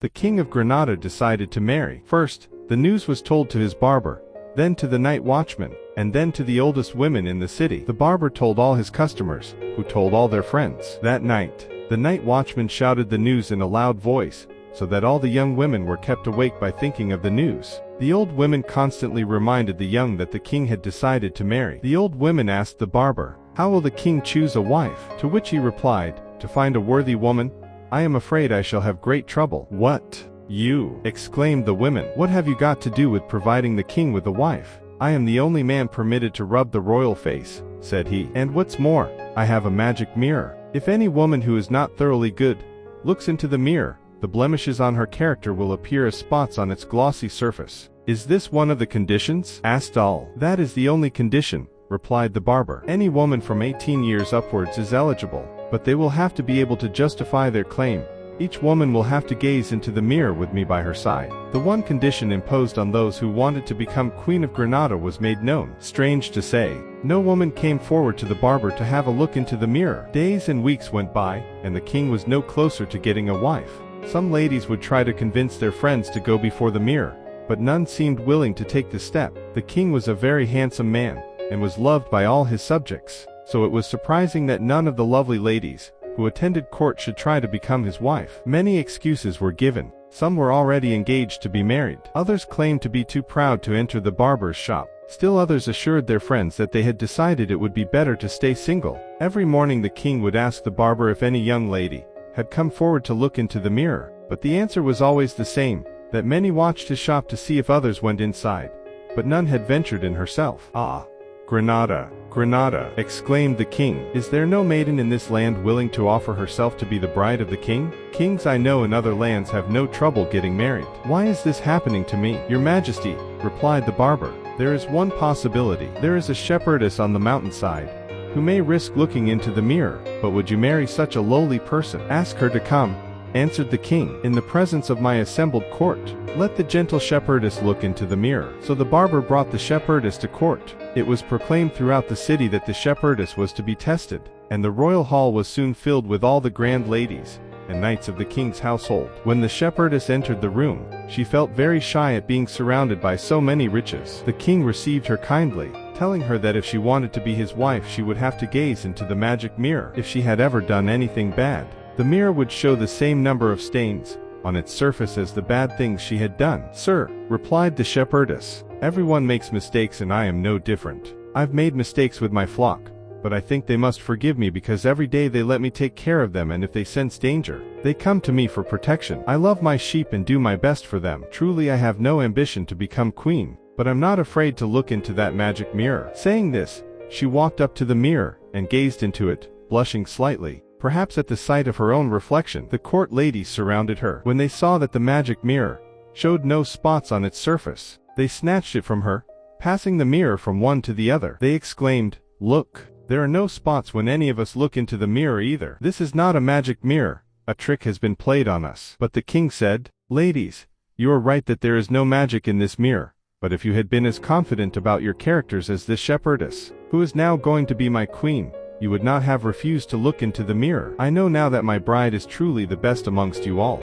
the King of Granada decided to marry. First, the news was told to his barber, then to the night watchman, and then to the oldest women in the city. The barber told all his customers, who told all their friends. That night, the night watchman shouted the news in a loud voice, so that all the young women were kept awake by thinking of the news. The old women constantly reminded the young that the king had decided to marry. The old women asked the barber, "How will the king choose a wife?" To which he replied, "To find a worthy woman. I am afraid I shall have great trouble." "What? You?" exclaimed the women. "What have you got to do with providing the king with a wife? I am the only man permitted to rub the royal face," said he. "And what's more, I have a magic mirror. If any woman who is not thoroughly good looks into the mirror, the blemishes on her character will appear as spots on its glossy surface." "Is this one of the conditions?" asked all. "That is the only condition," replied the barber. "Any woman from 18 years upwards is eligible, but they will have to be able to justify their claim. Each woman will have to gaze into the mirror with me by her side." The one condition imposed on those who wanted to become Queen of Granada was made known. Strange to say, no woman came forward to the barber to have a look into the mirror. Days and weeks went by, and the king was no closer to getting a wife. Some ladies would try to convince their friends to go before the mirror, but none seemed willing to take the step. The king was a very handsome man, and was loved by all his subjects, so it was surprising that none of the lovely ladies who attended court should try to become his wife. Many excuses were given. Some were already engaged to be married. Others claimed to be too proud to enter the barber's shop. Still others assured their friends that they had decided it would be better to stay single. Every morning the king would ask the barber if any young lady had come forward to look into the mirror, but the answer was always the same, that many watched his shop to see if others went inside, but none had ventured in herself. "Ah, Granada, Granada," exclaimed the king, "is there no maiden in this land willing to offer herself to be the bride of the king? Kings I know in other lands have no trouble getting married. Why is this happening to me?" "Your Majesty," replied the barber, "there is one possibility. There is a shepherdess on the mountainside who may risk looking into the mirror, but would you marry such a lowly person?" "Ask her to come," answered the king, "in the presence of my assembled court. Let the gentle shepherdess look into the mirror." So the barber brought the shepherdess to court. It was proclaimed throughout the city that the shepherdess was to be tested, and the royal hall was soon filled with all the grand ladies and knights of the king's household. When the shepherdess entered the room, she felt very shy at being surrounded by so many riches. The king received her kindly, telling her that if she wanted to be his wife she would have to gaze into the magic mirror. If she had ever done anything bad, the mirror would show the same number of stains on its surface as the bad things she had done. "Sir," replied the shepherdess, "everyone makes mistakes and I am no different. I've made mistakes with my flock, but I think they must forgive me because every day they let me take care of them, and if they sense danger, they come to me for protection. I love my sheep and do my best for them. Truly I have no ambition to become queen, but I'm not afraid to look into that magic mirror." Saying this, she walked up to the mirror and gazed into it, blushing slightly, perhaps at the sight of her own reflection. The court ladies surrounded her. When they saw that the magic mirror showed no spots on its surface, they snatched it from her, passing the mirror from one to the other. They exclaimed, "Look, there are no spots when any of us look into the mirror either. This is not a magic mirror. A trick has been played on us." But the king said, "Ladies, you are right that there is no magic in this mirror, but if you had been as confident about your characters as this shepherdess, who is now going to be my queen, you would not have refused to look into the mirror. I know now that my bride is truly the best amongst you all."